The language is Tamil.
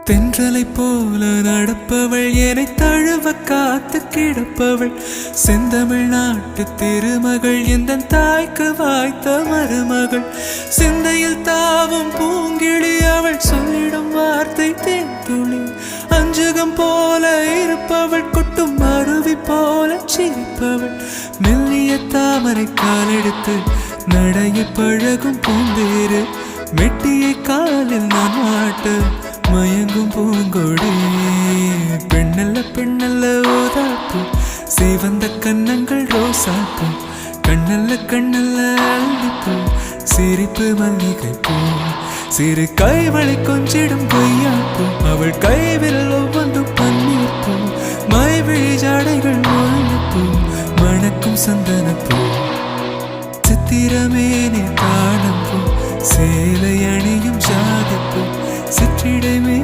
தென்றலை போல நடப்பவள் என்னை தழுவ காத்து கிடப்பவள் செந்தமிழ் நாட்டு திருமகள் எந்த தாய்க்கு வாய்த்த மருமகள் சிந்தையில் தாவும் பூங்கிழி அவள் சொல்லிடும் வார்த்தை தேன்துளி அஞ்சுகம் போல இருப்பவள் கொட்டும் அருவி போல சிரிப்பவள் மெல்லிய தாமரை காலெடுத்து நடைய பழகும் பூந்தேறு மெட்டியை காலில் நான் மாட்ட மயங்கும் பூங்கொடி பெண்ணல்ல பெண்ணல்ல ஓதாப்பு சேவந்த கன்னங்கள் ரோசாப்பு கண்ணல்ல கண்ணல்ல அள்ளிப்பூ சிரிப்பு மல்லிகை பூ சிறு கைவளை கொஞ்சிடும் கொய்யாப்பூ அவள் கைவில் ஒவ்வொன்றும் பன்னீர் பூ மைவிழி ஜாடைகள் முள்ளுப்பூ மணக்கும் சந்தனப்பூ சித்திரமேனே தாழம்பூ சேலை அணியும் ஜாதிப்பூ சிற்றிடமே